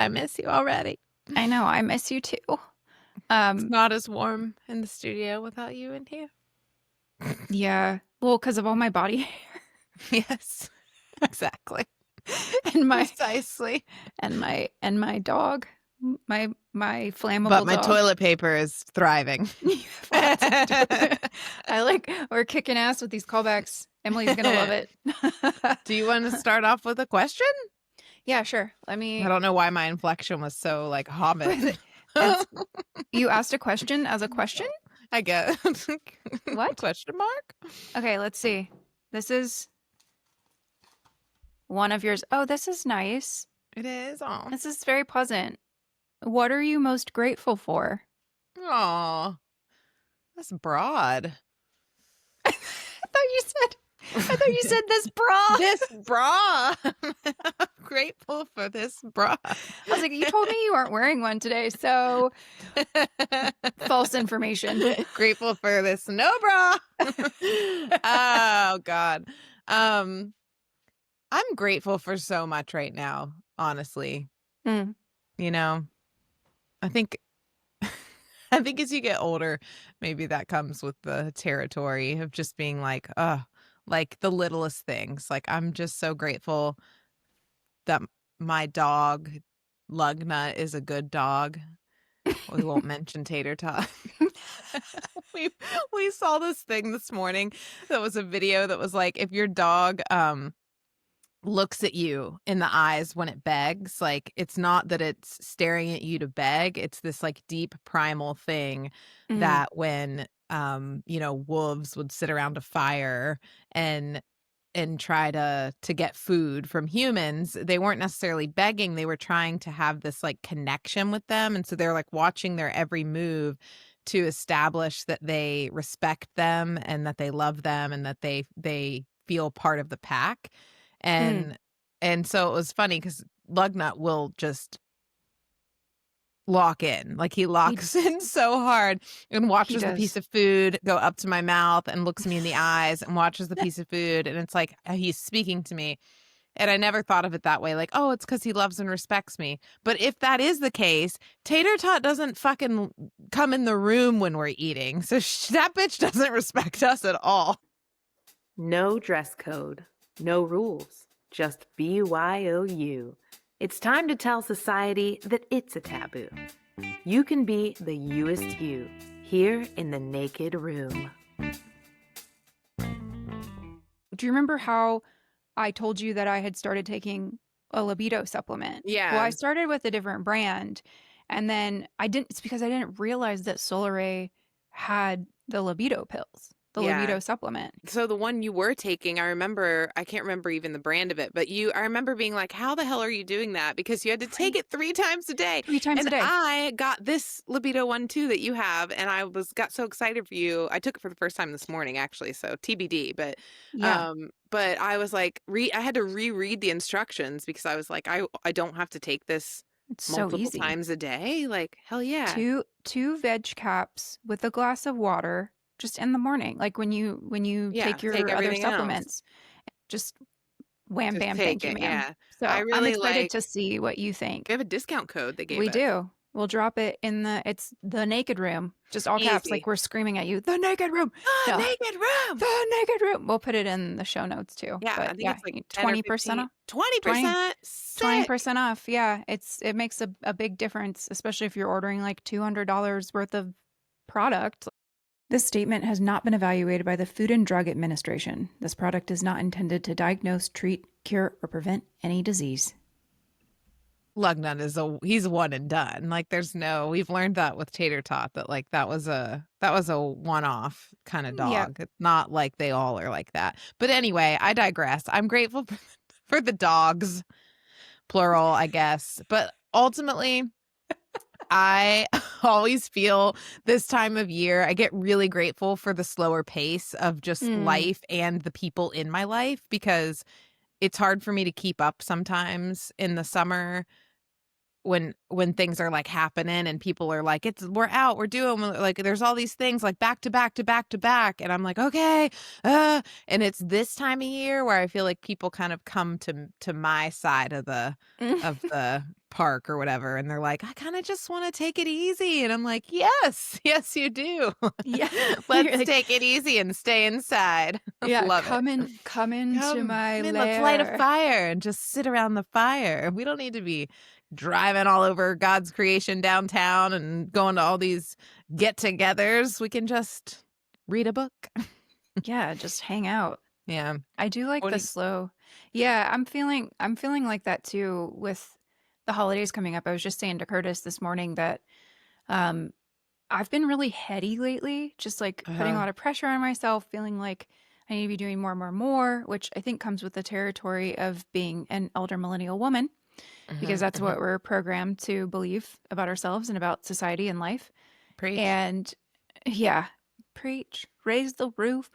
I miss you already. I know. I miss you too. It's not as warm in the studio without you in here. Yeah. Well, because of all my body hair. Yes, exactly. And Precisely. my dog. My flammable But my dog. toilet paper is thriving. We're kicking ass with these callbacks. Emily's gonna love it. Do you want to start off with a question? Yeah, sure. Let me. I don't know why my inflection was so like Hobbit. You asked a question as a question? I guess. What? Question mark? Okay, let's see. This is one of yours. Oh, this is nice. It is. Oh. This is very pleasant. What are you most grateful for? Aw. That's broad. I thought you said this bra. This bra. I'm grateful for this bra. I was like, you told me you aren't wearing one today, so false information. Grateful for this no bra. Oh God. I'm grateful for so much right now, honestly. Mm. You know, I think as you get older, maybe that comes with the territory of just being like the littlest things. Like, I'm just so grateful that my dog, Lugnut, is a good dog. We won't mention Tater Tot. we saw this thing this morning that was a video that was like, if your dog looks at you in the eyes when it begs, like, it's not that it's staring at you to beg, it's this like deep primal thing that when wolves would sit around a fire and try to get food from humans, they weren't necessarily begging, they were trying to have this like connection with them, and so they're like watching their every move to establish that they respect them and that they love them and that they feel part of the pack. And so it was funny because Lugnut will just lock in. Like, he locks in so hard and watches the piece of food go up to my mouth and looks me in the eyes and watches the piece of food. And it's like he's speaking to me. And I never thought of it that way. Like, oh, it's because he loves and respects me. But if that is the case, Tater Tot doesn't fucking come in the room when we're eating. So that bitch doesn't respect us at all. No dress code. No rules, just BYOU. It's time to tell society that it's a taboo. You can be the youest you here in the naked room. Do you remember how I told you that I had started taking a libido supplement? Yeah. Well, I started with a different brand, and then it's because I didn't realize that Solaray had the libido pills. The libido supplement. So the one you were taking, I can't remember even the brand of it, but I remember being like, how the hell are you doing that? Because you had to take it 3 times a day. 3 times a day. I got this libido one too that you have, and I got so excited for you. I took it for the first time this morning, actually, so TBD. But but I was like, I had to reread the instructions because I was like, I don't have to take this multiple times a day. Like, hell yeah. Two veg caps with a glass of water. Just in the morning, like when you take your other supplements, just wham bam, thank you, ma'am. Yeah. So I'm excited to see what you think. We have a discount code they gave us. We do. We'll drop it in it's the naked room, just all caps, like we're screaming at you. The naked room. The naked room. The naked room. We'll put it in the show notes too. Yeah, I think it's like 20% off. 20%. 20% off. Yeah, it makes a big difference, especially if you're ordering like $200 worth of product. This statement has not been evaluated by the Food and Drug Administration. This product is not intended to diagnose, treat, cure, or prevent any disease. Lugnut he's one and done. Like, we've learned that with Tater Tot, that like that was a one-off kind of dog. Yeah. It's not like they all are like that. But anyway, I digress. I'm grateful for the dogs, plural, I guess. But ultimately, I always feel this time of year, I get really grateful for the slower pace of just life and the people in my life, because it's hard for me to keep up sometimes in the summer when things are like happening and people are like, we're out, we're doing, like, there's all these things like back to back to back to back, and I'm like, okay, and it's this time of year where I feel like people kind of come to my side of the park or whatever, and they're like, I kind of just want to take it easy, and I'm like, yes, yes, you do. Yeah. Let's Like, take it easy and stay inside. yeah, Love come it. in, come into my Come in, lair. let's light a fire and just sit around the fire. We don't need to be driving all over God's creation downtown and going to all these get-togethers. We can just read a book. Yeah, just hang out. Yeah. I do like What the do you- slow. Yeah, I'm feeling like that too with the holidays coming up. I was just saying to Curtis this morning that um I've been really heady lately, just like putting a lot of pressure on myself, feeling like I need to be doing more and more and more, which I think comes with the territory of being an elder millennial woman, because that's what we're programmed to believe about ourselves and about society and life. Preach. And yeah, preach, raise the roof.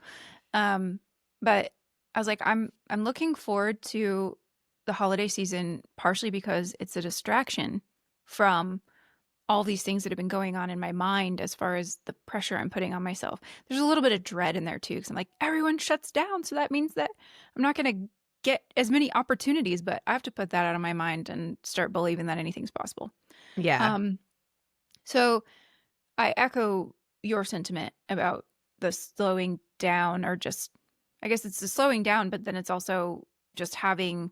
But I was like, I'm looking forward to the holiday season, partially because it's a distraction from all these things that have been going on in my mind as far as the pressure I'm putting on myself. There's a little bit of dread in there too, because I'm like, everyone shuts down, so that means that I'm not going to get as many opportunities, but I have to put that out of my mind and start believing that anything's possible. Yeah. So I echo your sentiment about the slowing down, or just, I guess it's the slowing down, but then it's also just having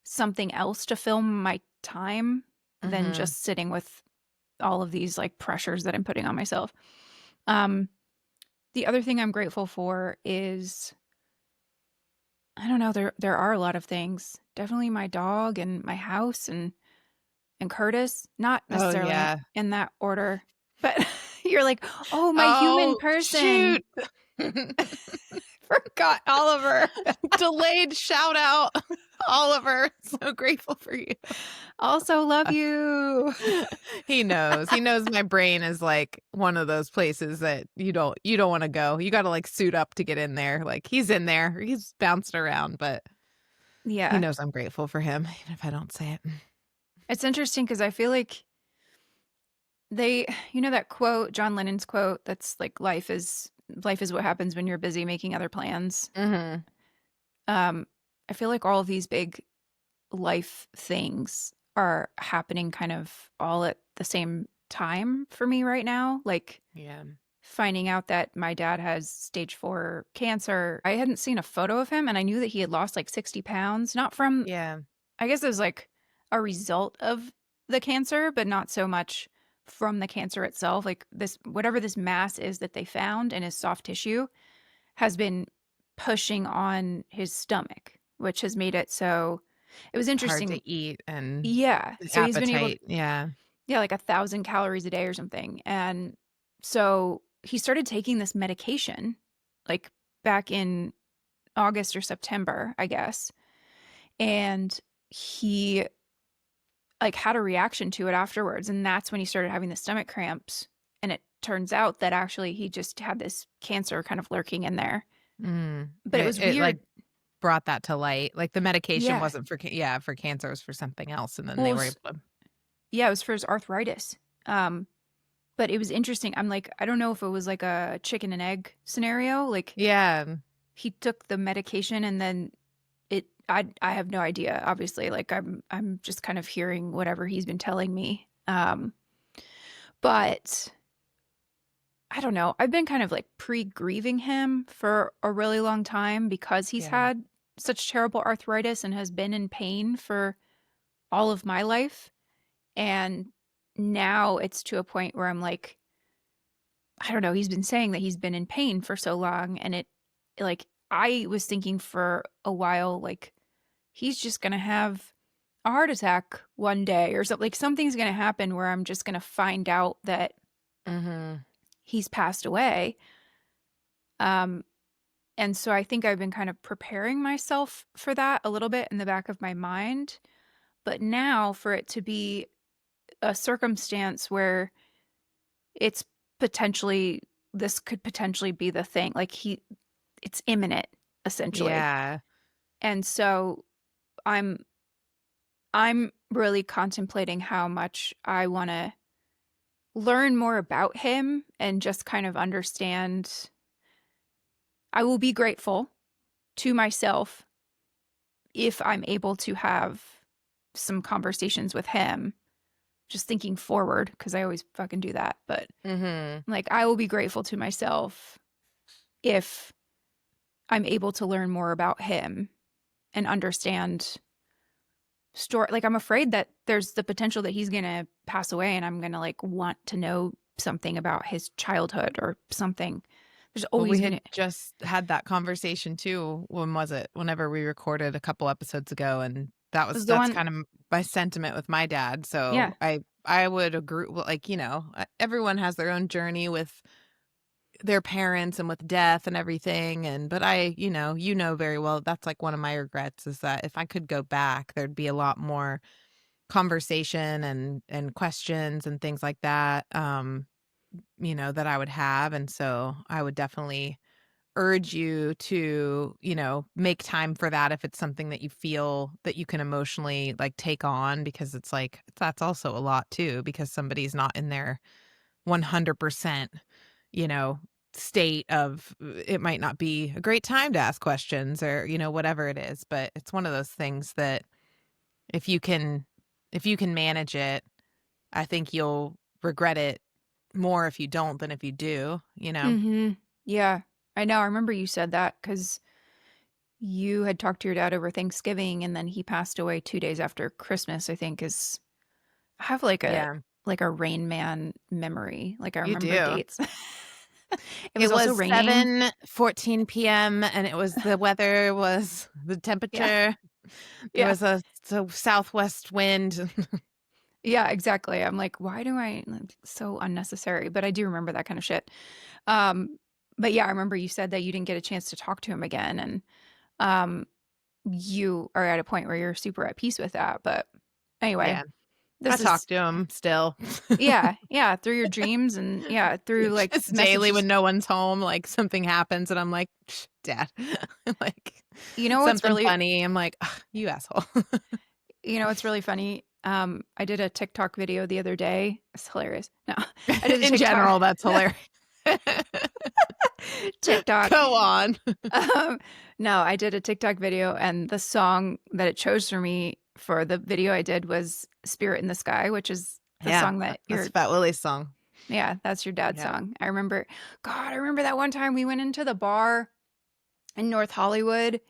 something else to fill my time than just sitting with all of these like pressures that I'm putting on myself. The other thing I'm grateful for is, I don't know, there are a lot of things. Definitely my dog and my house and Curtis, not necessarily yeah. in that order, but you're like, oh, my human person. Shoot. Forgot Oliver. Delayed shout out. Oliver, so grateful for you. Also love you. He knows my brain is like one of those places that you don't want to go. You got to like suit up to get in there. Like, he's in there, he's bouncing around, but Yeah. he knows I'm grateful for him, even if I don't say it. It's interesting because I feel like that quote, John Lennon's quote, that's like, life is what happens when you're busy making other plans. I feel like all of these big life things are happening kind of all at the same time for me right now. Like, Yeah. finding out that my dad has stage 4 cancer. I hadn't seen a photo of him, and I knew that he had lost like 60 pounds, not from, Yeah. I guess it was like a result of the cancer, but not so much from the cancer itself. Like, this, whatever this mass is that they found in his soft tissue, has been pushing on his stomach, which has made it so, it was interesting. Hard to eat, and Yeah. So he's been able, yeah. like 1,000 calories a day or something. And so he started taking this medication like back in August or September, I guess. And he like had a reaction to it afterwards. And that's when he started having the stomach cramps. And it turns out that actually he just had this cancer kind of lurking in there. But it was weird. Like, brought that to light. Like, the medication Yeah. wasn't for for cancer, it was for something else, and then Well, they it were was- able to. Yeah, it was for his arthritis. But it was interesting. I'm like, I don't know if it was like a chicken and egg scenario. Like, Yeah. he took the medication and then I have no idea, obviously. Like, I'm just kind of hearing whatever he's been telling me. But I don't know. I've been kind of like pre-grieving him for a really long time because he's had such terrible arthritis and has been in pain for all of my life. And now it's to a point where I'm like, I don't know, he's been saying that he's been in pain for so long, and it, like, I was thinking for a while, like, he's just going to have a heart attack one day or something. Like, something's going to happen where I'm just going to find out that he's passed away. And so I think I've been kind of preparing myself for that a little bit in the back of my mind. But now for it to be a circumstance where it's potentially, this could potentially be the thing, like, it's imminent, essentially. Yeah. And so I'm really contemplating how much I want to learn more about him and just kind of understand. I will be grateful to myself if I'm able to have some conversations with him, just thinking forward, because I always fucking do that. But like, I will be grateful to myself if I'm able to learn more about him and understand story. Like, I'm afraid that there's the potential that he's going to pass away and I'm going to like want to know something about his childhood or something. There's always we had just had that conversation too. When was it? Whenever we recorded a couple episodes ago, and that's kind of my sentiment with my dad. So yeah. I would agree. Like, everyone has their own journey with their parents and with death and everything. But I, very well, that's like one of my regrets is that if I could go back, there'd be a lot more conversation and questions and things like that. That I would have. And so I would definitely urge you to, make time for that if it's something that you feel that you can emotionally like take on, because it's like, that's also a lot too, because somebody's not in their 100%, state of, it might not be a great time to ask questions or, whatever it is. But it's one of those things that if you can manage it, I think you'll regret it more if you don't than if you do, Yeah, I know. I remember you said that because you had talked to your dad over Thanksgiving and then he passed away 2 days after Christmas, I think. I have like a Rain Man memory. Like, I remember dates. It was also raining. 7:14 p.m. and the weather was the temperature. There was a southwest wind. Yeah, exactly. I'm like, why do I so unnecessary? But I do remember that kind of shit. But yeah, I remember you said that you didn't get a chance to talk to him again. And you are at a point where you're super at peace with that. But anyway, I talk to him still. Yeah, through your dreams and through like just daily when no one's home, like something happens and I'm like, Dad, like, what's really funny? I'm like, you asshole. What's really funny? I did a TikTok video the other day. It's hilarious. No, I did in general, that's hilarious. TikTok. Go on. No, I did a TikTok video and the song that it chose for me for the video I did was Spirit in the Sky, which is the song that's Fat Lily's song. Yeah, that's your dad's song. I remember that one time we went into the bar in North Hollywood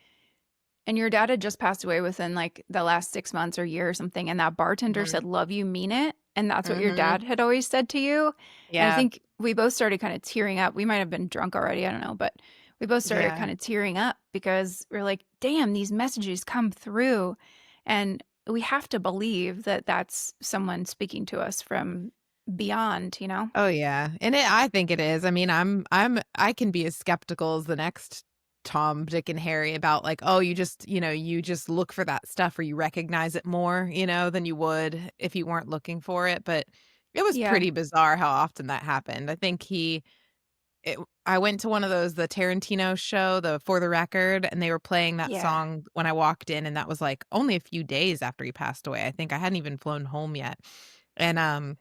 and your dad had just passed away within like the last 6 months or year or something. And that bartender said, "Love you, mean it." And that's what your dad had always said to you. Yeah. And I think we both started kind of tearing up. We might have been drunk already. I don't know. But we both started kind of tearing up because we're like, damn, these messages come through. And we have to believe that that's someone speaking to us from beyond, Oh yeah. And I think it is. I mean, I can be as skeptical as the next Tom, Dick, and Harry about like, oh, you just look for that stuff or you recognize it more, than you would if you weren't looking for it. But it was pretty bizarre how often that happened. I think I went to one of those, the Tarantino show, the For the Record, and they were playing that song when I walked in, and that was like only a few days after he passed away. I think I hadn't even flown home yet. And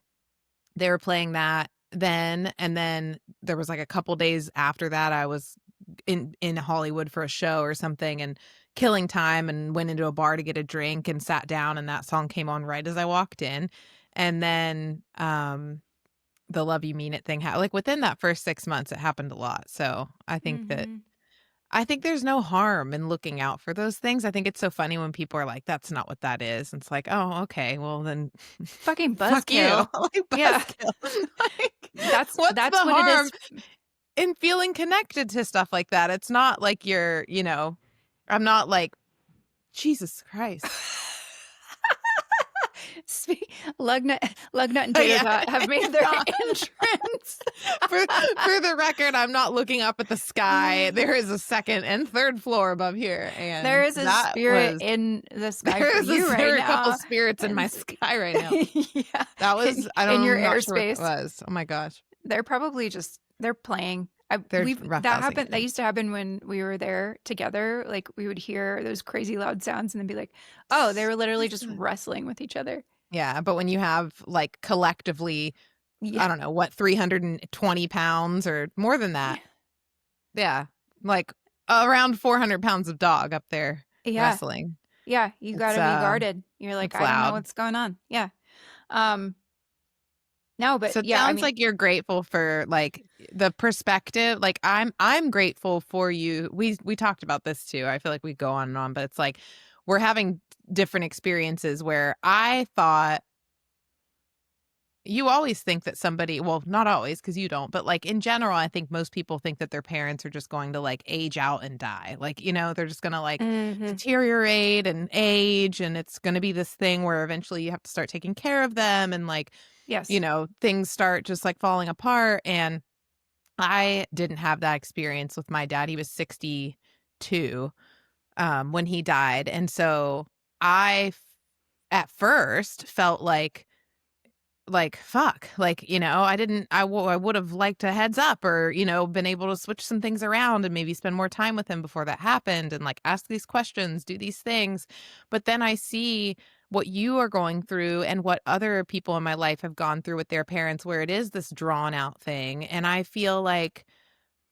they were playing that then, and then there was like a couple days after that I was in Hollywood for a show or something and killing time and went into a bar to get a drink and sat down, and that song came on right as I walked in. And then the Love You Mean It thing like within that first 6 months it happened a lot. So I think that there's no harm in looking out for those things. I think it's so funny when people are like, that's not what that is. And it's like, oh, okay, well then fucking fuck you. buzzkill. Like, buzzkill. Like, that's what harm it is in feeling connected to stuff like that. It's not like you're, I'm not like, Jesus Christ. Lugnut and Tater Tot have made their entrance. For the record, I'm not looking up at the sky. There is a second and third floor above here, and there is a spirit in the sky for you right now. There are a couple spirits in my sky right now. Yeah, that was I don't in know your airspace. Sure it was. Oh my gosh, they're probably they're playing. They're We've that roughhousing happened. That you. used to happen when we were there together. Like we would hear those crazy loud sounds and then be like, "Oh, they were literally just wrestling with each other." Yeah, but when you have like collectively, I Yeah, don't know what, 320 pounds or more than that. Yeah, like around 400 pounds of dog up there yeah, wrestling. yeah. You got It's to be guarded. You're like, it's I don't know loud. what's going on. Yeah. Um. No, but So it yeah. I sounds mean, like you're grateful for like the perspective. Like I'm grateful for you. We talked about this too. I feel like we go on and on, but it's like we're having different experiences where I thought you always think that somebody, well, not always because you don't, but like in general, I think most people think that their parents are just going to like age out and die. Like, they're just going to like mhm. deteriorate and age. And it's going to be this thing where eventually you have to start taking care of them. And like, Yes. things start just like falling apart. And I didn't have that experience with my dad. He was 62 when he died. And so at first felt like fuck, like I would have liked a heads up or been able to switch some things around and maybe spend more time with him before that happened and like ask these questions, do these things. But then I see what you are going through and what other people in my life have gone through with their parents, where it is this drawn out thing, and I feel like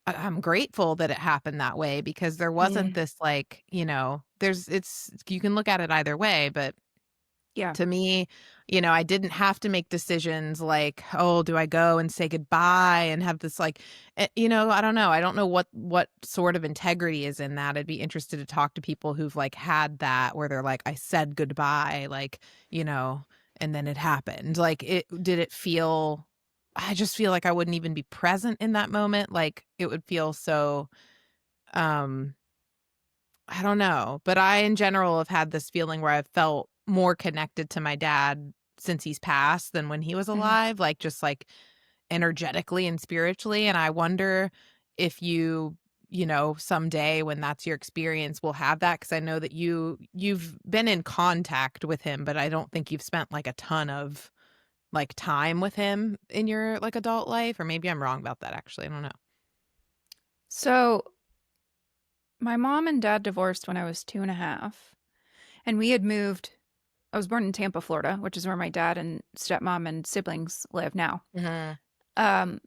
I'm grateful that it happened that way, because there wasn't Mm, this like, it's you can look at it either way, but yeah. to me, I didn't have to make decisions like, oh, do I go and say goodbye and have this like, I don't know. I don't know what sort of integrity is in that. I'd be interested to talk to people who've like had that where they're like, I said goodbye, like, and then it happened. Like, did it feel, I just feel like I wouldn't even be present in that moment. Like it would feel so, um, I don't know, but I in general have had this feeling where I've felt more connected to my dad since he's passed than when he was Mhm. alive, like just like energetically and spiritually. And I wonder if someday when that's your experience will have that, because I know that you've been in contact with him, but I don't think you've spent like a ton of like time with him in your like adult life, or maybe I'm wrong about that actually. I don't know. So my mom and dad divorced when I was 2.5, and we had moved. I was born in Tampa, Florida, which is where my dad and stepmom and siblings live now. Mhm. Um,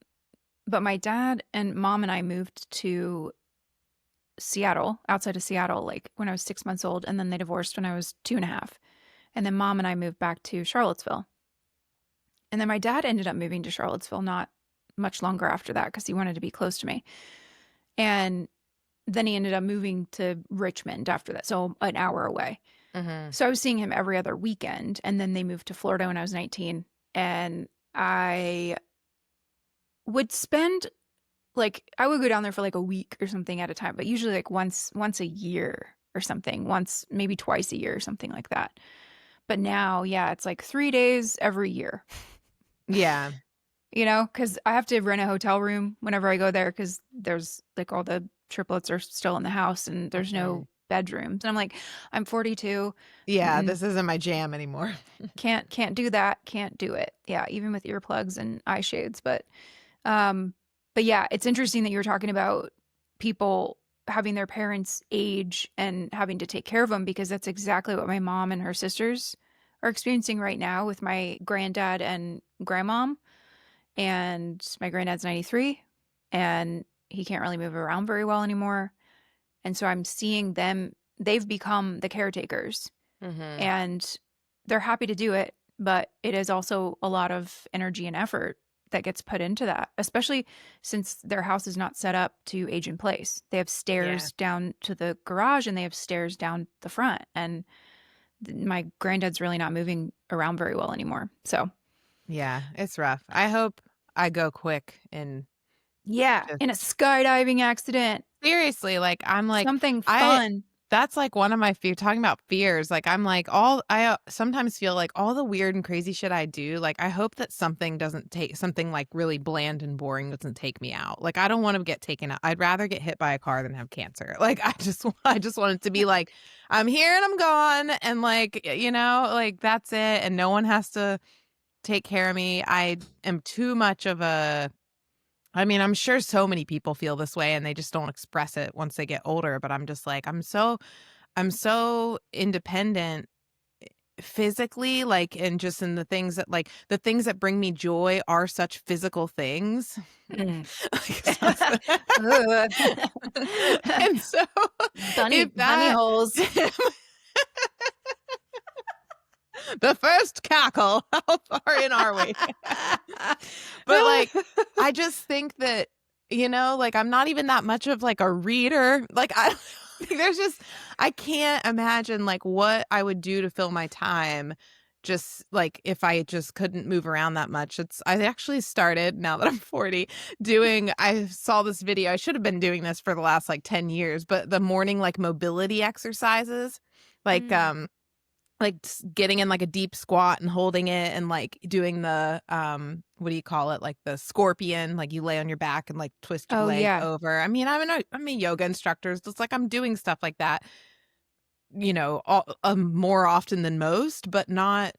but my dad and mom and I moved to Seattle, outside of Seattle, like when I was 6 months old, and then they divorced when I was 2.5. And then mom and I moved back to Charlottesville. And then my dad ended up moving to Charlottesville not much longer after that because he wanted to be close to me. And then he ended up moving to Richmond after that, so an hour away. Mhm. So I was seeing him every other weekend. And then they moved to Florida when I was 19. And I would spend like I would go down there for like a week or something at a time, but usually like once a year or something, once maybe twice a year or something like that. But now, yeah, it's like 3 days every year. Yeah. Because I have to rent a hotel room whenever I go there because there's like all the triplets are still in the house and there's Mhm. no bedrooms. And I'm like, I'm 42. Yeah, Mm-mm, this isn't my jam anymore. can't do that. Can't do it. Yeah, even with earplugs and eye shades. Um, but yeah, it's interesting that you're talking about people having their parents age and having to take care of them, because that's exactly what my mom and her sisters are experiencing right now with my granddad and grandmom. And my granddad's 93 and he can't really move around very well anymore. And so I'm seeing them, they've become the caretakers Mhm. and they're happy to do it, but it is also a lot of energy and effort that gets put into that, especially since their house is not set up to age in place. They have Yeah. stairs down to the garage and they have stairs down the front. And my granddad's really not moving around very well anymore. So, Yeah, it's rough. I hope I go quick and yeah, in a just skydiving accident, seriously, like I'm like something I fun. that's like one of my fear talking about fears. Like I'm like all I sometimes feel like all the weird and crazy shit I do, like I hope that something like really bland and boring doesn't take me out. Like I don't want to get taken out. I'd rather get hit by a car than have cancer. Like I just want it to be like I'm here and I'm gone and like like that's it, and no one has to take care of me. I am too much of a I mean, I'm sure so many people feel this way and they just don't express it once they get older, but I'm just like, I'm so independent physically, like, and just in the things that like the things that bring me joy are such physical things. Mm. And so Bunny if that holes. the first cackle, how far in are we? But like, I just think that, like I'm not even that much of like a reader. Like I can't imagine like what I would do to fill my time. Just like if I just couldn't move around that much. I actually started, now that I'm 40, I saw this video. I should have been doing this for the last like 10 years, but the morning like mobility exercises, like getting in like a deep squat and holding it and like doing the what do you call it, like the scorpion, like you lay on your back and like twist your leg over. I mean, I'm a yoga instructor. It's like I'm doing stuff like that, more often than most, but not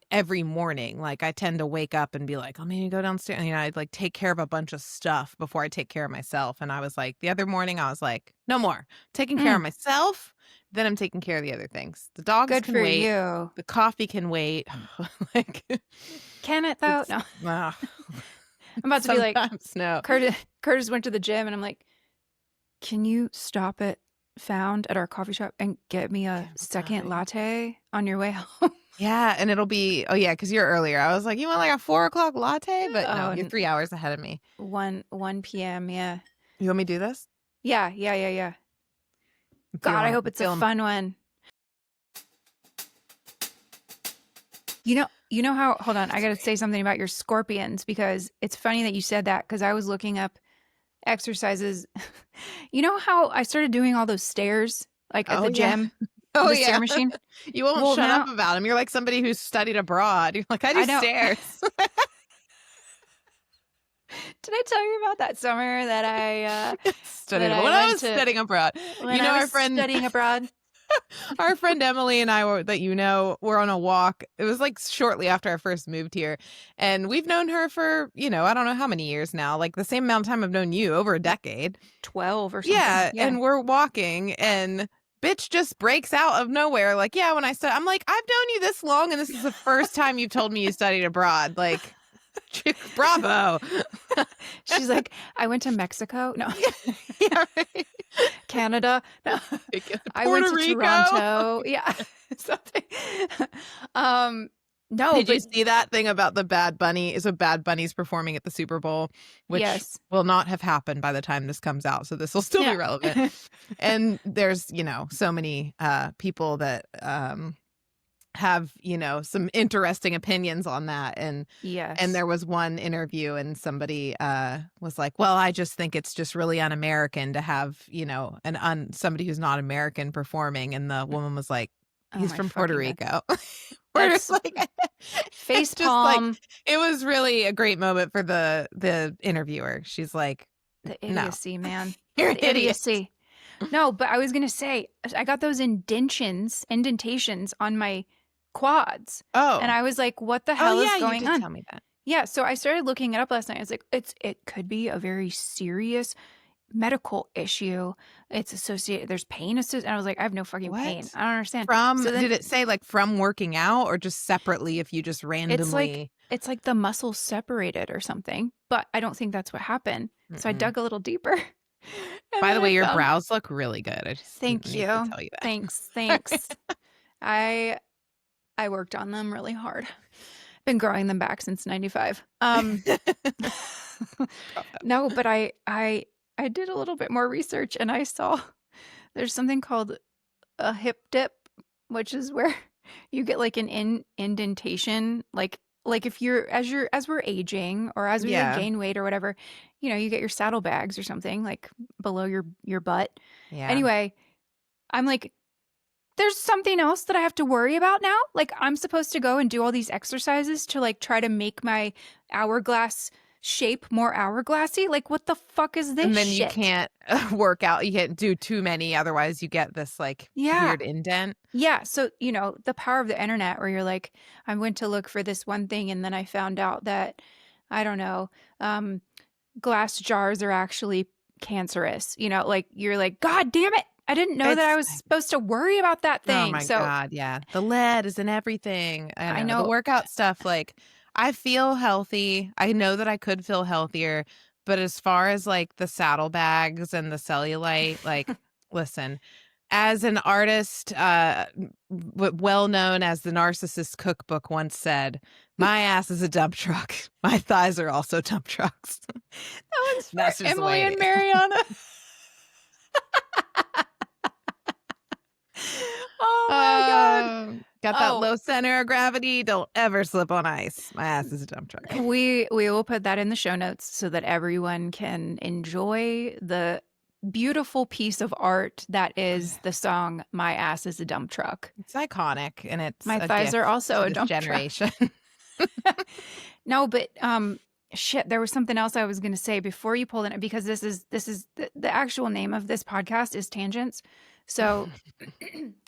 every morning. Like I tend to wake up and be like, I'm gonna go downstairs. I'd like take care of a bunch of stuff before I take care of myself. And I was like, the other morning I was like, no more taking care of myself. Then I'm taking care of the other things. The dogs Good can for wait. you. The coffee can wait. Like, can it though? No. I'm about to be like, no. Curtis went to the gym and I'm like, can you stop at Found at our coffee shop and get me a second latte on your way home? Yeah, and it'll be, because you're earlier. I was like, you want like a 4:00 latte? But no, you're 3 hours ahead of me. 1 p.m. Yeah. You want me to do this? Yeah. God, I hope it's a fun one. You know how, hold on, I got to say something about your scorpions because it's funny that you said that because I was looking up exercises. You know how I started doing all those stairs like at the gym? Oh, the stair machine? You won't shut up about them. You're like somebody who's studied abroad. You're like, I do stairs. Did I tell you about that summer that I studied when I was studying abroad? Our friend studying abroad. Our friend Emily and I were on a walk. It was like shortly after I first moved here. And we've known her for, I don't know how many years now, like the same amount of time I've known you, over a decade. 12 or something. Yeah. And we're walking and bitch just breaks out of nowhere. Like, yeah, when I said, I'm like, I've known you this long and this is the first time you've told me you studied abroad. Like, bravo. She's like, I went to Mexico. No. Yeah, right. Canada. No. I went to Rico. Toronto. Yeah. Something. No. Did you see that thing about the Bad Bunny? So Bad Bunny's performing at the Super Bowl, which will not have happened by the time this comes out. So this will still be relevant. And there's, so many people that have some interesting opinions on that, and there was one interview and somebody was like, well, I just think it's just really un-American to have somebody who's not American performing, and the woman was like, he's from Puerto Rico. We're just like face palm. Like, it was really a great moment for the interviewer. She's like, the idiocy, man. You're the idiocy. No, but I was gonna say I got those indentations on my quads. Oh. And I was like, what the hell is going you did on? Tell me that. Yeah. So I started looking it up last night. I was like, it could be a very serious medical issue. It's associated, there's pain associated. And I was like, I have no fucking pain. I don't understand. Did it say like from working out or just separately if you just randomly? It's like the muscles separated or something, but I don't think that's what happened. Mm-mm. So I dug a little deeper. By the way, your brows look really good. I just Thank you. To tell you that. Thanks. I worked on them really hard. Been growing them back since 95. No, but I did a little bit more research and I saw there's something called a hip dip, which is where you get like an indentation, like if as we're aging or as we gain weight or whatever, you get your saddlebags or something like below your butt. Yeah. Anyway, I'm like, there's something else that I have to worry about now. Like I'm supposed to go and do all these exercises to like try to make my hourglass shape more hourglassy. Like what the fuck is this? And then shit? You can't work out. You can't do too many. Otherwise you get this like weird indent. Yeah. So, the power of the internet where you're like, I went to look for this one thing and then I found out that, I don't know, glass jars are actually cancerous. You know, like you're like, God damn it. I didn't know that I was supposed to worry about that Oh thing. my So God, yeah. The lead is in everything. I I know. The know. workout stuff, like, I feel healthy. I know that I could feel healthier, but as far as like the saddlebags and the cellulite, like, listen, as an artist, well known as the Narcissist Cookbook once said, my ass is a dump truck. My thighs are also dump trucks. That one's for That's just the Emily way it and is. Mariana. Oh my God. Got that Oh. low center of gravity. Don't ever slip on ice. My ass is a dump truck. We will put that in the show notes so that everyone can enjoy the beautiful piece of art that is the song "My Ass Is a Dump Truck." It's iconic, and it's My a thighs gift are also to a this dump truck. generation. No, but shit, there was something else I was going to say before you pulled in it, because this is the actual name of this podcast is Tangents. So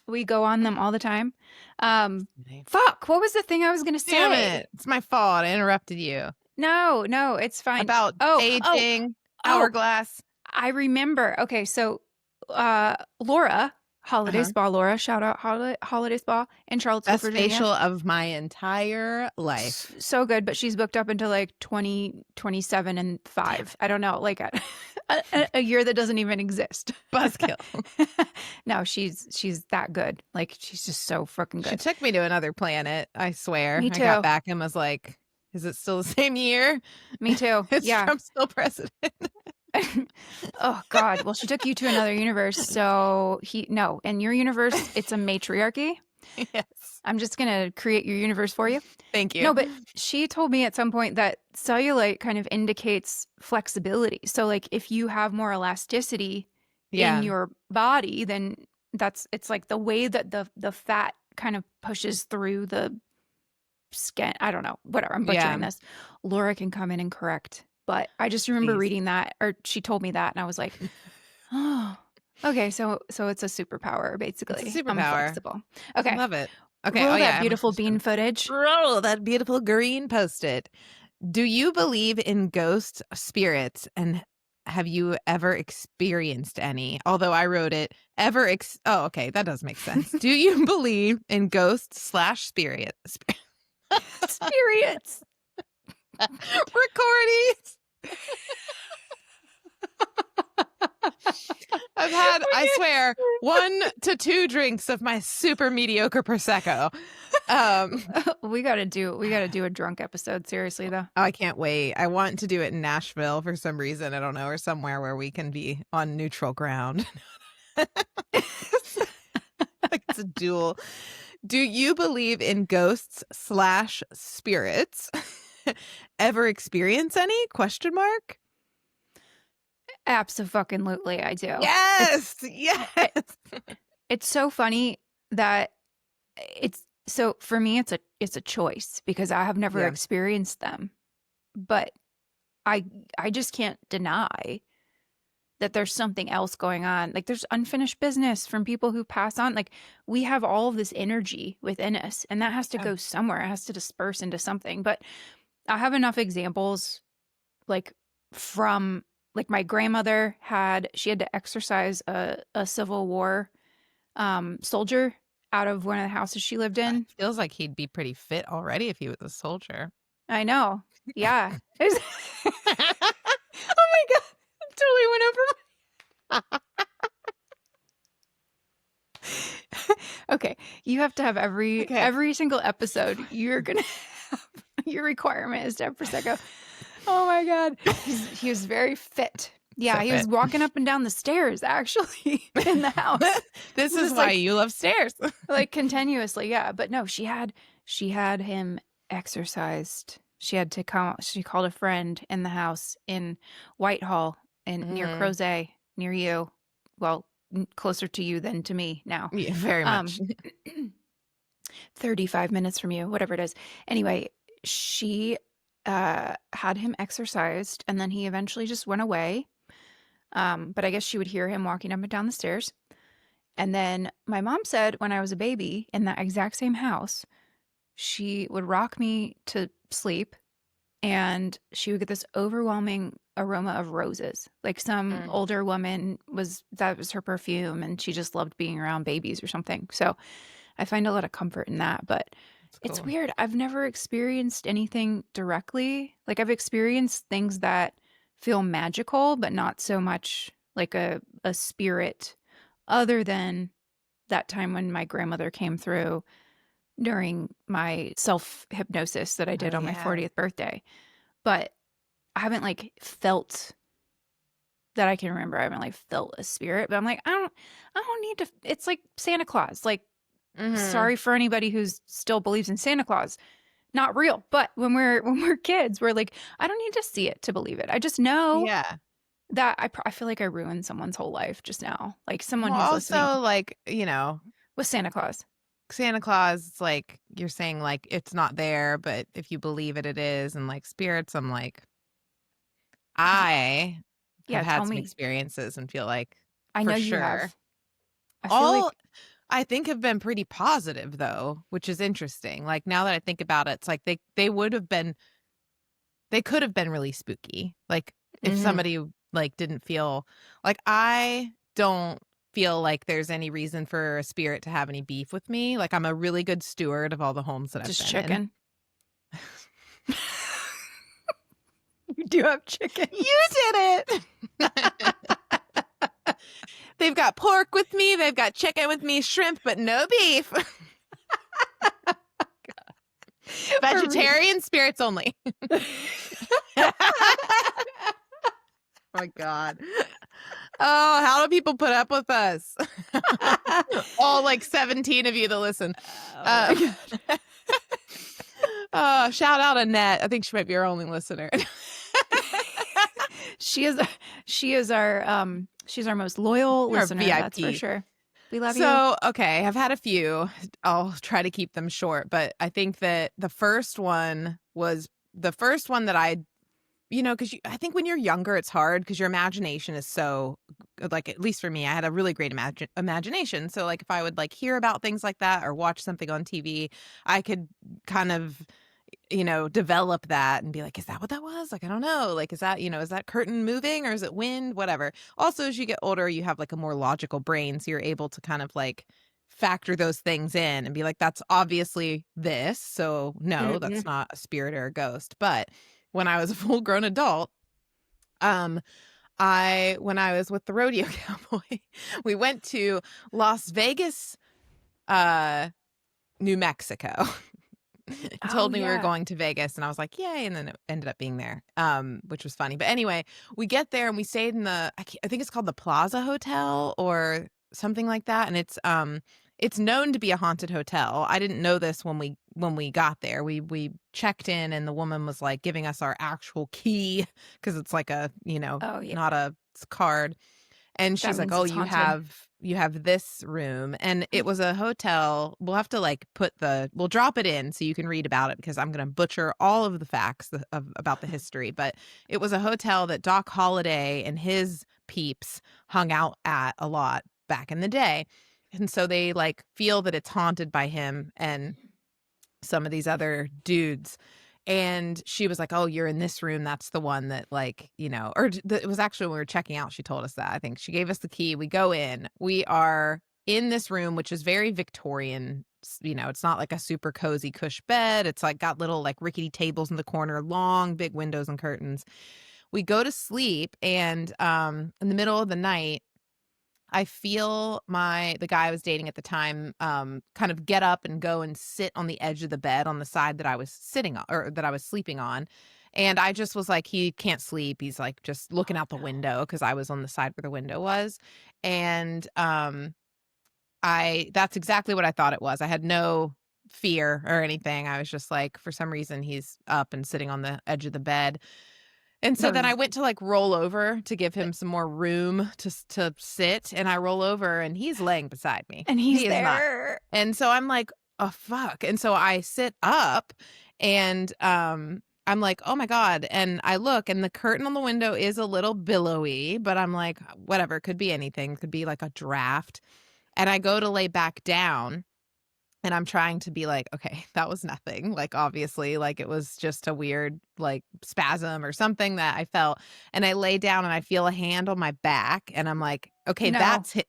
we go on them all the time. Fuck, what was the thing I was going to say? Damn it. It's my fault. I interrupted you. No, it's fine. About aging, hourglass. I remember. Okay, so Laura, Holladay Spa, Laura, shout out Holladay Spa in Charlottesville, Best Virginia. facial of my entire life. So good, but she's booked up until like 2027 and 5. I don't know, like a year that doesn't even exist. Buzzkill. No, she's that good. Like, she's just so freaking good. She took me to another planet, I swear. Me I got too. back and was like, is it still the same year? Me too. Is Yeah. Trump still president? Oh God. Well, she took you to another universe. So in your universe, it's a matriarchy. Yes. I'm just going to create your universe for you. Thank you. No, but she told me at some point that cellulite kind of indicates flexibility. So like if you have more elasticity in your body, then it's like the way that the fat kind of pushes through the skin. I don't know. Whatever. I'm butchering this. Laura can come in and correct. But I just remember reading that, or she told me that, and I was like, oh, okay. So it's a superpower, basically. It's a superpower. I'm flexible. Okay. I love it. Okay. Roll that beautiful bean footage. Roll that beautiful green post-it. Do you believe in ghost spirits, and have you ever experienced any? Although I wrote it, oh, okay. That does make sense. Do you believe in ghost/spirit? Spirits. Recordings. I've had, I swear, 1 to 2 drinks of my super mediocre prosecco. We gotta do a drunk episode. Seriously, though. I can't wait. I want to do it in Nashville for some reason. I don't know, or somewhere where we can be on neutral ground. Like it's a duel. Do you believe in ghosts/spirits? Ever experience any? Question mark. Abso-fucking-lutely, I do. Yes. Yes. It's so funny that for me it's a choice because I have never experienced them. But I just can't deny that there's something else going on. Like there's unfinished business from people who pass on. Like we have all of this energy within us and that has to go somewhere. It has to disperse into something. But I have enough examples like from like my grandmother she had to exorcise a Civil War soldier out of one of the houses she lived in. It feels like he'd be pretty fit already if he was a soldier. I know. Yeah. Oh my God. I totally went over. Okay. You have to have every single episode you're going to have. Your requirement is to have Prosecco. Oh my God. He was very fit. Yeah, So he was fit. walking up and down the stairs actually in the house. This is why you love stairs. Like continuously, yeah. But no, she had him exercised. She had to come. She called a friend in the house in Whitehall near Crozet, near you. Well, closer to you than to me now. Yeah, very much. 35 minutes from you, whatever it is. Anyway, she had him exercised and then he eventually just went away. But I guess she would hear him walking up and down the stairs. And then my mom said when I was a baby in that exact same house, she would rock me to sleep and she would get this overwhelming aroma of roses. Like some Mm. older woman that was her perfume, and she just loved being around babies or something. So I find a lot of comfort in that. But That's it's cool. weird. I've never experienced anything directly. Like I've experienced things that feel magical, but not so much like a spirit, other than that time when my grandmother came through during my self-hypnosis that I did Oh, on my yeah. 40th birthday. But I haven't like felt that I can remember. I haven't like felt a spirit, but I'm like, I don't need to. It's like Santa Claus. Like, Mhm. sorry for anybody who's still believes in Santa Claus. Not real. But when we're kids, we're like, I don't need to see it to believe it. I just know Yeah. that I feel like I ruined someone's whole life just now. Like someone Well, who's also, listening like, with Santa Claus. Santa Claus, it's like you're saying, like, it's not there, but if you believe it, it is. And like spirits, I'm like, I have Yeah, tell had some me. experiences and feel like I for know you sure. have. I feel All like I think have been pretty positive though, which is interesting. Like now that I think about it, it's like they could have been really spooky. Like if mhm. somebody like didn't feel like I don't feel like there's any reason for a spirit to have any beef with me. Like I'm a really good steward of all the homes that I've Just been in. chicken. You do have chicken. You did it. They've got pork with me, they've got chicken with me, shrimp, but no beef. Vegetarian spirits only. Oh my God. Oh, how do people put up with us? All like 17 of you that listen. Oh my God. Shout out Annette. I think she might be our only listener. She is she's our most loyal Our listener, that's for VIP. sure. We love you. So, okay, I've had a few. I'll try to keep them short, but I think that the first one that I, because I think when you're younger, it's hard because your imagination is so, like, at least for me, I had a really great imagination. So, like, if I would like hear about things like that or watch something on TV, I could kind of develop that and be like, is that what that was? Like, I don't know. Like, is that curtain moving or is it wind? Whatever. Also, as you get older, you have like a more logical brain. So you're able to kind of like factor those things in and be like, that's obviously this. So no, that's Mhm. not a spirit or a ghost. But when I was a full grown adult, when I was with the rodeo cowboy, we went to Las Vegas, New Mexico. He Oh told me we were yeah. going to Vegas and I was like, yay. And then it ended up being there, which was funny. But anyway, we get there and we stayed in I think it's called the Plaza Hotel or something like that. And it's known to be a haunted hotel. I didn't know this when we got there. We checked in and the woman was like giving us our actual key because it's like Oh yeah. not a card. And That she's like, means "Oh, it's haunted. you have this room." And it was a hotel. We'll have to like we'll drop it in so you can read about it because I'm going to butcher all of the facts about the history. But it was a hotel that Doc Holliday and his peeps hung out at a lot back in the day. And so they like feel that it's haunted by him and some of these other dudes. And she was like, "Oh, you're in this room. That's the one that like, it was actually when we were checking out, she told us that. I think she gave us the key. We go in. We are in this room, which is very Victorian. It's not like a super cozy cush bed. It's like got little like rickety tables in the corner, long, big windows and curtains. We go to sleep and in the middle of the night, I feel the guy I was dating at the time kind of get up and go and sit on the edge of the bed on the side that I was sitting on or that I was sleeping on. And I just was like, he can't sleep. He's like just looking Oh out the no. window because I was on the side where the window was. And that's exactly what I thought it was. I had no fear or anything. I was just like, for some reason, he's up and sitting on the edge of the bed. And so That then I was went to like roll over to give him some more room to sit, and I roll over and he's laying beside me. and he's He is not. there. And so I'm like, "Oh fuck." And so I sit up and I'm like, "Oh my God." And I look and the curtain on the window is a little billowy, but I'm like, whatever, could be anything. Could be like a draft. And I go to lay back down And I'm trying to be like, okay, that was nothing. Like, obviously, like it was just a weird like spasm or something that I felt. And I lay down and I feel a hand on my back. And I'm like, okay, No.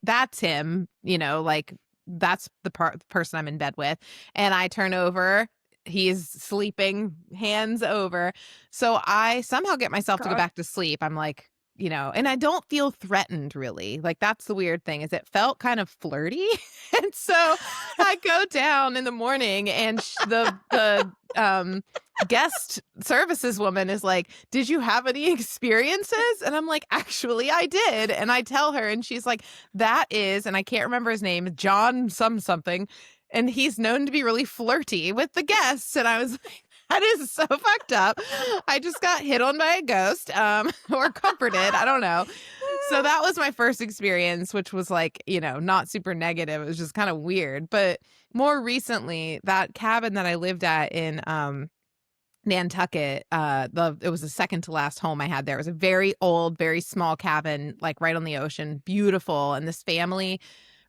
that's him, like that's the person I'm in bed with. And I turn over. He's sleeping, hands over. So I somehow get myself to go God. back to sleep. I'm like, and I don't feel threatened really. Like that's the weird thing is it felt kind of flirty. And so I go down in the morning and the guest services woman is like, "Did you have any experiences?" And I'm like, "Actually, I did." And I tell her and she's like, "That is," and I can't remember his name, John something, and he's known to be really flirty with the guests. And I was like, that is so fucked up. I just got hit on by a ghost, or comforted. I don't know. So that was my first experience, which was like, not super negative. It was just kind of weird. But more recently, that cabin that I lived at in Nantucket, it was the second to last home I had there. It was a very old, very small cabin, like right on the ocean, beautiful. And this family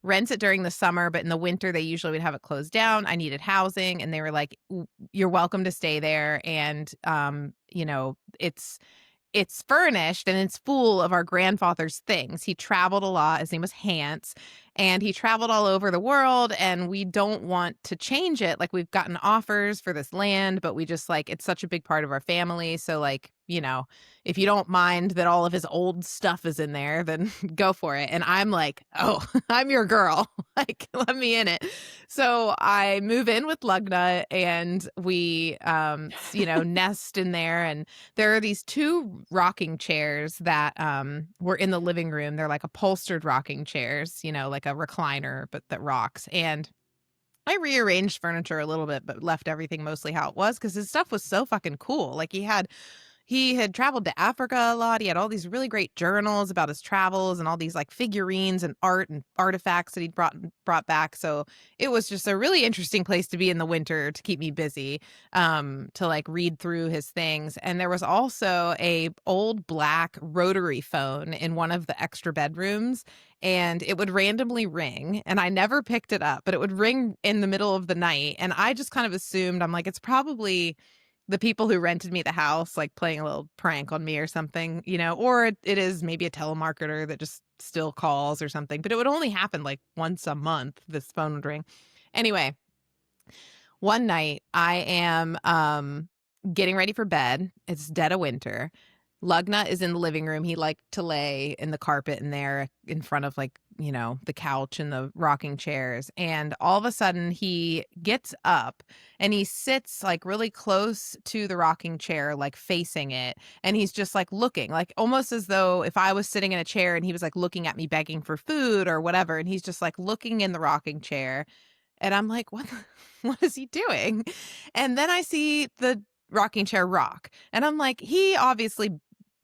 rents it during the summer, but in the winter they usually would have it closed down. I needed housing, and they were like, "You're welcome to stay there." And it's furnished and it's full of our grandfather's things. He traveled a lot. His name was Hans, and he traveled all over the world, and we don't want to change it. Like, we've gotten offers for this land, but we just like, it's such a big part of our family. So like, if you don't mind that all of his old stuff is in there, then go for it. And I'm like, oh, I'm your girl. Like, let me in it. So I move in with Lugna, and we, nest in there. And there are these two rocking chairs that were in the living room. They're like upholstered rocking chairs, like a recliner, but that rocks. And I rearranged furniture a little bit, but left everything mostly how it was because his stuff was so fucking cool. Like, he had traveled to Africa a lot. He had all these really great journals about his travels and all these like figurines and art and artifacts that he'd brought back. So it was just a really interesting place to be in the winter to keep me busy, to like read through his things. And there was also a old black rotary phone in one of the extra bedrooms, and it would randomly ring, and I never picked it up, but it would ring in the middle of the night. And I just kind of assumed, I'm like, it's probably the people who rented me the house, like playing a little prank on me or something, or it is maybe a telemarketer that just still calls or something. But it would only happen like once a month, this phone would ring. Anyway, one night I am getting ready for bed. It's dead of winter. Lugna is in the living room. He liked to lay in the carpet in there in front of like, the couch and the rocking chairs. And all of a sudden he gets up and he sits like really close to the rocking chair, like facing it. And he's just like looking, like almost as though if I was sitting in a chair and he was like looking at me begging for food or whatever. And he's just like looking in the rocking chair. And I'm like, what is he doing? And then I see the rocking chair rock. And I'm like, he obviously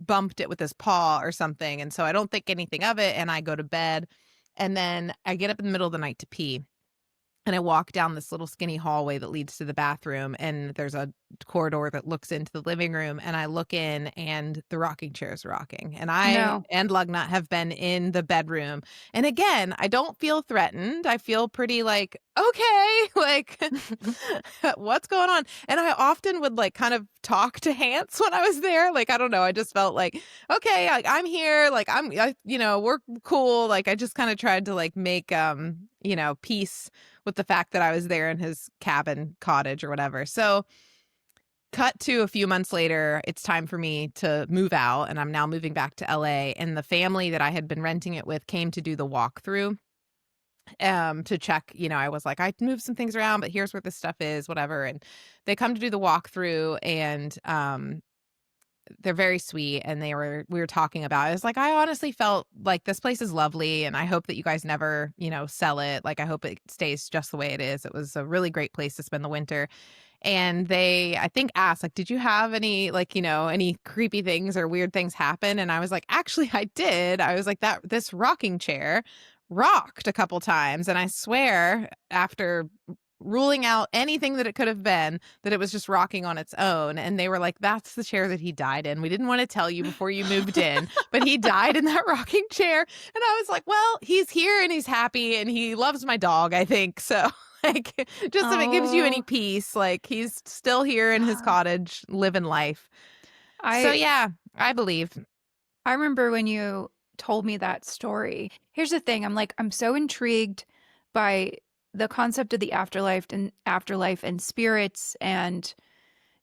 bumped it with his paw or something. And so I don't think anything of it. And I go to bed. And then I get up in the middle of the night to pee. And I walk down this little skinny hallway that leads to the bathroom, and there's a corridor that looks into the living room, and I look in and the rocking chair is rocking. And I and Lugna have been in the bedroom. And again, I don't feel threatened. I feel pretty like, okay, like what's going on? And I often would like kind of talk to Hans when I was there. Like, I don't know. I just felt like, okay, I'm here. Like we're cool. Like, I just kind of tried to like make, peace with the fact that I was there in his cabin cottage or whatever. So cut to a few months later, it's time for me to move out, and I'm now moving back to LA. And the family that I had been renting it with came to do the walkthrough to check, I was like, I moved some things around, but here's where this stuff is, whatever. And they come to do the walkthrough, and they're very sweet, and we were talking about it. It's like, I honestly felt like this place is lovely, and I hope that you guys never, sell it. Like, I hope it stays just the way it is. It was a really great place to spend the winter. And they, I think, asked, like, did you have any, like, any creepy things or weird things happen? And I was like, actually, I did. I was like, this rocking chair rocked a couple times. And I swear, after ruling out anything that it could have been, that it was just rocking on its own. And they were like, that's the chair that he died in. We didn't want to tell you before you moved in, but he died in that rocking chair. And I was like, well, he's here and he's happy and he loves my dog, I think. So like just if it gives you any Oh. peace. Like he's still here in his cottage living life. So I yeah, I believe. I remember when you told me that story. Here's the thing, I'm so intrigued by the concept of the afterlife and spirits and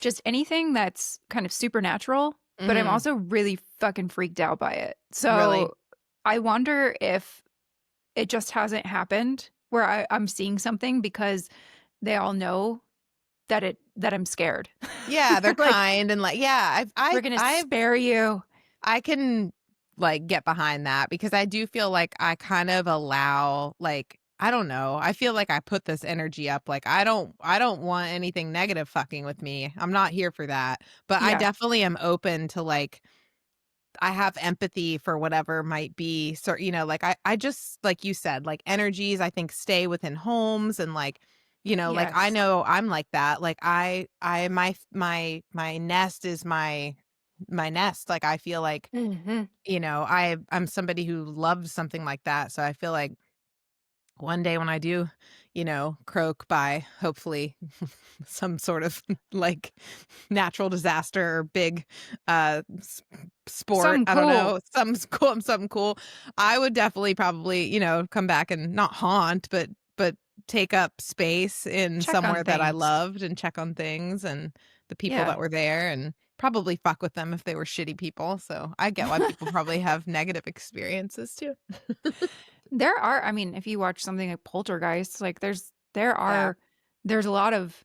just anything that's kind of supernatural, but I'm Mhm. also really fucking freaked out by it. Really. So I wonder if it just hasn't happened where I'm seeing something because they all know that I'm scared. Yeah, they're Like, kind and like yeah, we're gonna I've spare you. I can like get behind that because I do feel like I kind of allow like I don't know. I feel like I put this energy up like I don't want anything negative fucking with me. I'm not here for that. But I Yeah. definitely am open to like I have empathy for whatever might be. So, like I just like you said, like energies I think stay within homes and like like I Yes. know I'm like that. Like my nest is my nest. Like I feel like Mhm. I'm somebody who loves something like that. So I feel like one day when I do, croak by hopefully some sort of like natural disaster or big sport, Something I don't cool. know, something cool, I would definitely probably, come back and not haunt, but take up space in Check on somewhere that I things. loved and check on things and the people Yeah. that were there and probably fuck with them if they were shitty people. So I get why people probably have negative experiences too. If you watch something like Poltergeist, like Yeah. there's a lot of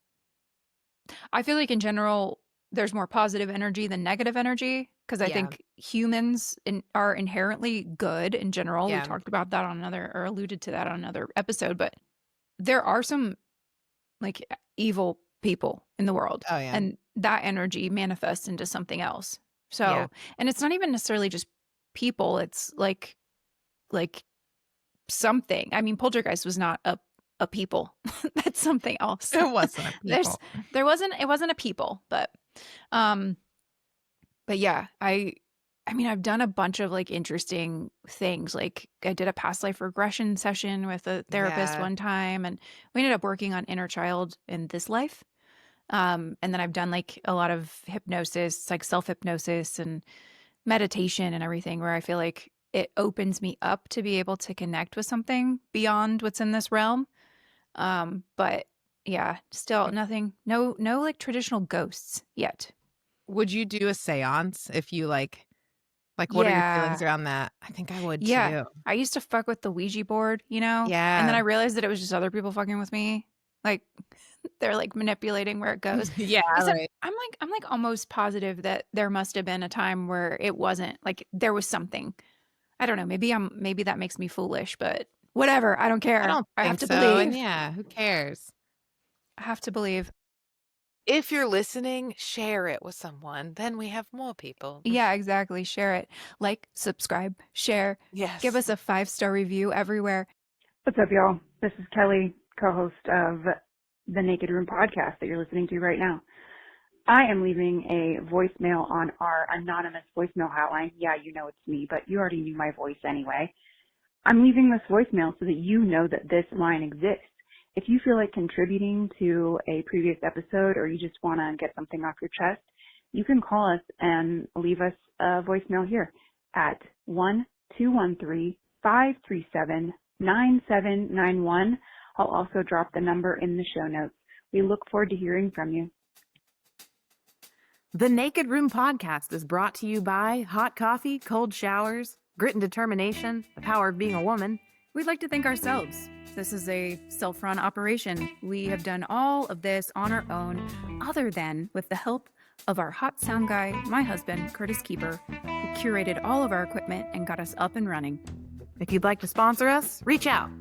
I feel like in general there's more positive energy than negative energy because I Yeah. think humans are inherently good in general. We Yeah. talked about that on another or alluded to that on another episode, but there are some like evil people in the world Oh yeah. and that energy manifests into something else. Yeah. So, and it's not even necessarily just people, it's like something. I mean, Poltergeist was not a people. That's something else. It wasn't a There's people. it wasn't a people, um but yeah, I mean I've done a bunch of like interesting things. Like I did a past life regression session with a therapist Yeah. one time and we ended up working on inner child in this life. And then I've done like a lot of hypnosis, like self-hypnosis and meditation and everything where I feel like it opens me up to be able to connect with something beyond what's in this realm. But yeah, still nothing, no like traditional ghosts yet. Would you do a seance if you like, what are your feelings Yeah. around that? I think I would Yeah. too. I used to fuck with the Ouija board, and then I Yeah. realized that it was just other people fucking with me. Like they're like manipulating where it goes. Yeah, Except right. I'm like almost positive that there must have been a time where it wasn't like there was something. I don't know. Maybe that makes me foolish, but whatever. I don't I care. don't I have think to so, and believe. yeah, who cares? I have to believe. If you're listening, share it with someone, then we have more people. Yeah, exactly. Share it. Like, subscribe, share. Give Yes. us a 5-star review everywhere. What's up, y'all? This is Kelly, co-host of the Naked Room podcast that you're listening to right now. I am leaving a voicemail on our anonymous voicemail hotline. Yeah, you know it's me, but you already knew my voice anyway. I'm leaving this voicemail so that you know that this line exists. If you feel like contributing to a previous episode or you just want to get something off your chest, you can call us and leave us a voicemail here at 1-213-537-9791. I'll also drop the number in the show notes. We look forward to hearing from you. The Naked Room podcast is brought to you by hot coffee, cold showers, grit and determination, the power of being a woman. We'd like to thank ourselves. This is a self-run operation. We have done all of this on our own, other than with the help of our hot sound guy, my husband, Curtis Keeper, who curated all of our equipment and got us up and running. If you'd like to sponsor us, reach out.